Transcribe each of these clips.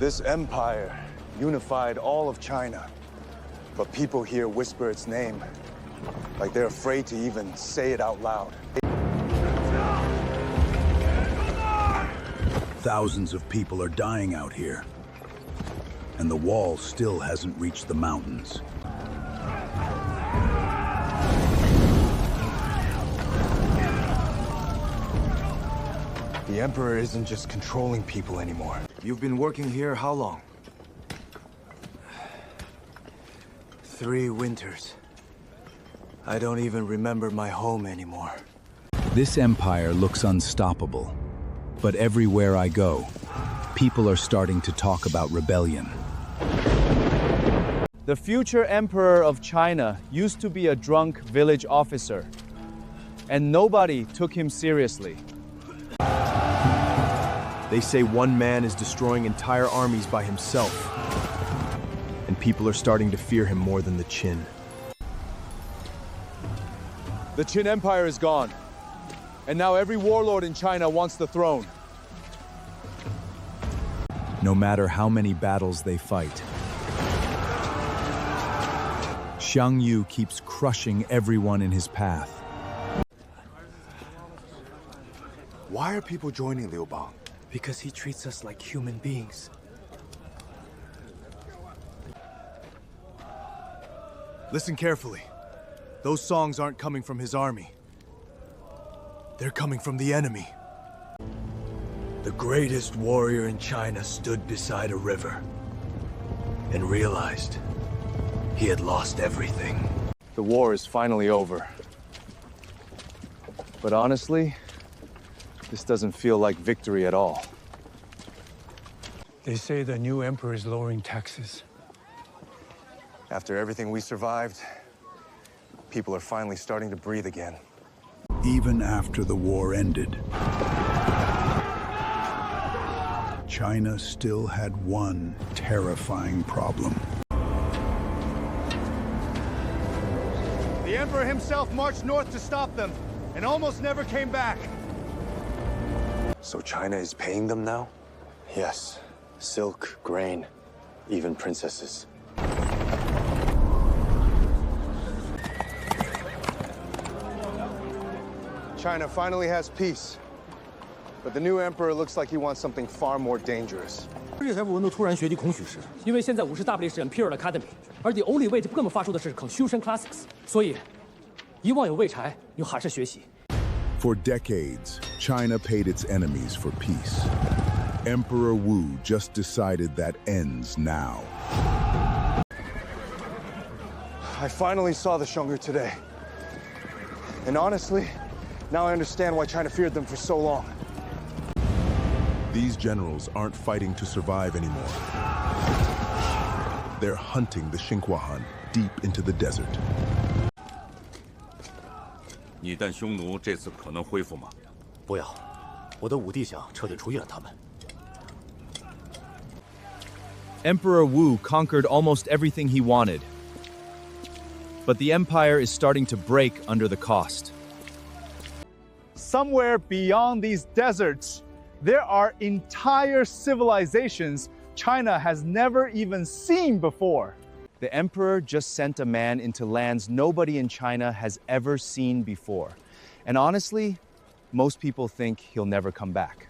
This empire unified all of China, but people here whisper its name, like they're afraid to even say it out loud. Thousands of people are dying out here, and the wall still hasn't reached the mountains. The Emperor isn't just controlling people anymore. You've been working here how long? 3 winters. I don't even remember my home anymore. This empire looks unstoppable, but everywhere I go, people are starting to talk about rebellion. The future emperor of China used to be a drunk village officer, and nobody took him seriously. They say one man is destroying entire armies by himself, and people are starting to fear him more than the Qin. The Qin Empire is gone, and now every warlord in China wants the throne. No matter how many battles they fight, Xiang Yu keeps crushing everyone in his path. Why are people joining Liu Bang? Because he treats us like human beings. Listen carefully. Those songs aren't coming from his army. They're coming from the enemy. The greatest warrior in China stood beside a river and realized he had lost everything. The war is finally over. But honestly, this doesn't feel like victory at all. They say the new emperor is lowering taxes. After everything we survived, people are finally starting to breathe again. Even after the war ended, China still had one terrifying problem. The emperor himself marched north to stop them and almost never came back. So China is paying them now? Yes. Silk, grain, even princesses. China finally has peace. But the new emperor looks like he wants something far more dangerous. 这才不能突然学习孔许氏，因为现在武士大不列是 Imperial Academy， 而 the only way 这么发出的是 Confucian Classics， 所以一望有未柴，你还是学习。 For decades, China paid its enemies for peace. Emperor Wu just decided that ends now. I finally saw the Xiongnu today. And honestly, now I understand why China feared them for so long. These generals aren't fighting to survive anymore. They're hunting the Xinhuahan deep into the desert. 你但匈奴这次可能恢复吗？不要，我的武帝想彻底除灭了他们。 Emperor Wu conquered almost everything he wanted. But the empire is starting to break under the cost. Somewhere beyond these deserts, there are entire civilizations China has never even seen before. The emperor just sent a man into lands nobody in China has ever seen before. And honestly, most people think he'll never come back.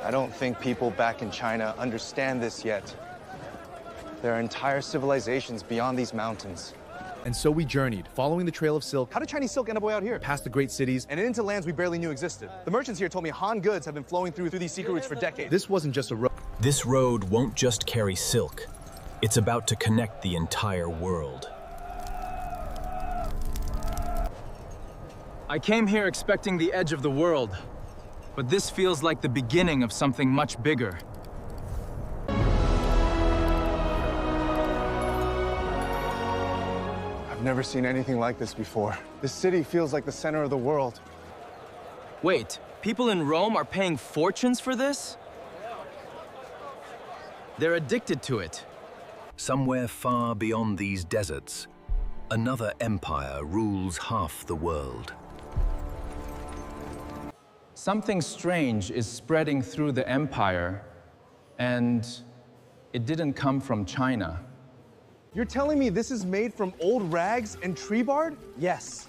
I don't think people back in China understand this yet. There are entire civilizations beyond these mountains. And so we journeyed, following the trail of silk. How did Chinese silk end up way out here? Past the great cities. And into lands we barely knew existed. The merchants here told me Han goods have been flowing through these secret routes for decades. This wasn't just a road. This road won't just carry silk. It's about to connect the entire world. I came here expecting the edge of the world, but this feels like the beginning of something much bigger. I've never seen anything like this before. This city feels like the center of the world. Wait, people in Rome are paying fortunes for this? They're addicted to it. Somewhere far beyond these deserts, another empire rules half the world. Something strange is spreading through the empire, And it didn't come from China. You're telling me this is made from old rags and tree bark? Yes,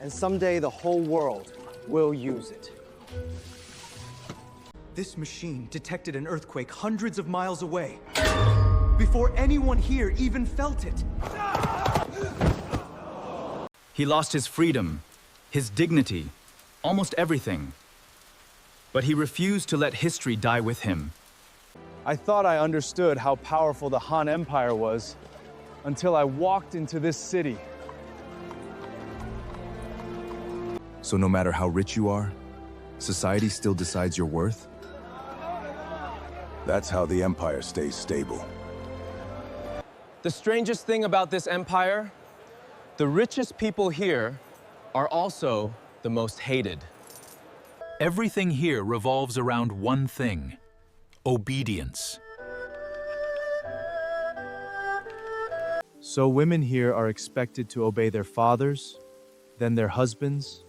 and someday the whole world will use it. This machine detected an earthquake hundreds of miles away, before anyone here even felt it. He lost his freedom, his dignity, almost everything. But he refused to let history die with him. I thought I understood how powerful the Han Empire was until I walked into this city. So no matter how rich you are, society still decides your worth? That's how the empire stays stable. The strangest thing about this empire, the richest people here are also the most hated. Everything here revolves around one thing: obedience. So women here are expected to obey their fathers, then their husbands,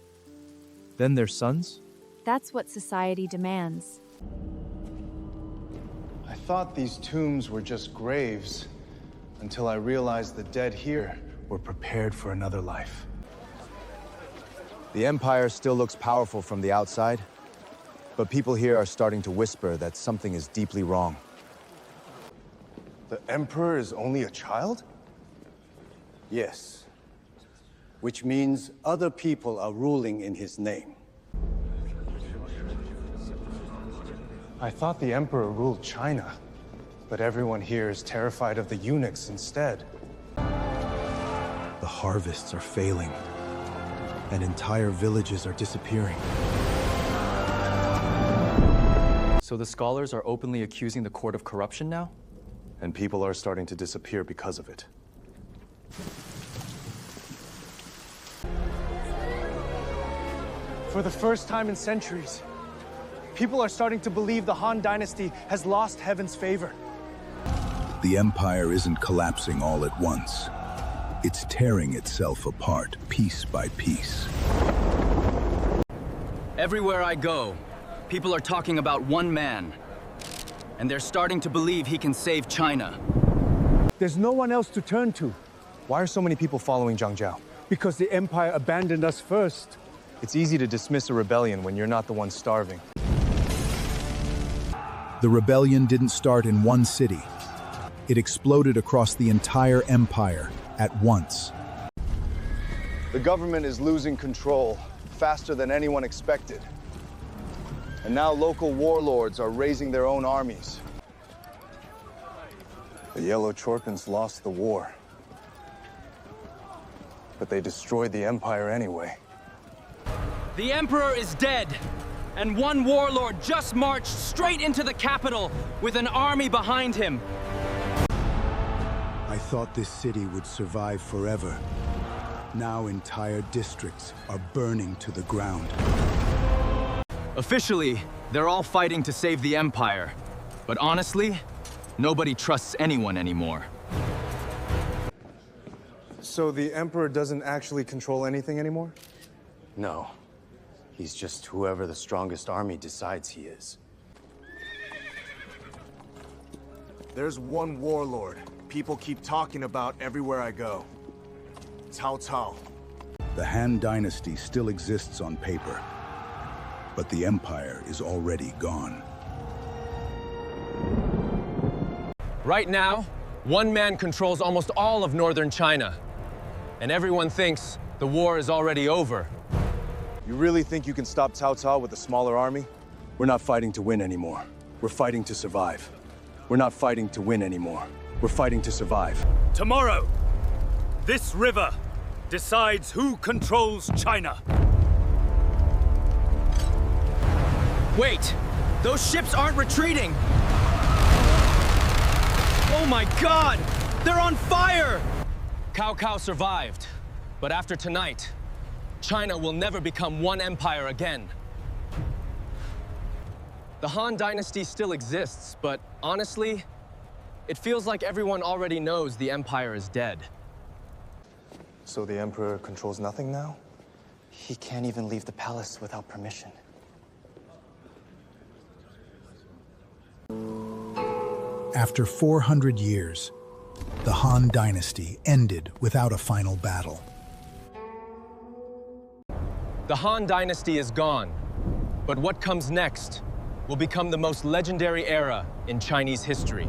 then their sons? That's what society demands. I thought these tombs were just graves until I realized the dead here were prepared for another life. The Empire still looks powerful from the outside, but people here are starting to whisper that something is deeply wrong. The Emperor is only a child? Yes, which means other people are ruling in his name. I thought the Emperor ruled China, but everyone here is terrified of the eunuchs instead. The harvests are failing, and entire villages are disappearing. So the scholars are openly accusing the court of corruption now? And people are starting to disappear because of it. For the first time in centuries, people are starting to believe the Han Dynasty has lost heaven's favor. The empire isn't collapsing all at once. It's tearing itself apart, piece by piece. Everywhere I go, people are talking about one man. And they're starting to believe he can save China. There's no one else to turn to. Why are so many people following Zhang Zhao? Because the Empire abandoned us first. It's easy to dismiss a rebellion when you're not the one starving. The rebellion didn't start in one city. It exploded across the entire empire at once. The government is losing control faster than anyone expected. And now local warlords are raising their own armies. The Yellow Chorpins lost the war. But they destroyed the empire anyway. The Emperor is dead, and one warlord just marched straight into the capital with an army behind him. I thought this city would survive forever. Now entire districts are burning to the ground. Officially, they're all fighting to save the Empire. But honestly, nobody trusts anyone anymore. So the Emperor doesn't actually control anything anymore? No, he's just whoever the strongest army decides he is. There's one warlord people keep talking about everywhere I go. Cao Cao. The Han Dynasty still exists on paper, but the empire is already gone. Right now, one man controls almost all of northern China. And everyone thinks the war is already over. You really think you can stop Cao Cao with a smaller army? We're not fighting to win anymore. We're fighting to survive. We're not fighting to win anymore. We're fighting to survive. Tomorrow, this river decides who controls China. Wait! Those ships aren't retreating! Oh my god! They're on fire! Cao Cao survived, but after tonight, China will never become one empire again. The Han Dynasty still exists, but honestly, it feels like everyone already knows the empire is dead. So the Emperor controls nothing now? He can't even leave the palace without permission. After 400 years, the Han Dynasty ended without a final battle. The Han Dynasty is gone, but what comes next will become the most legendary era in Chinese history.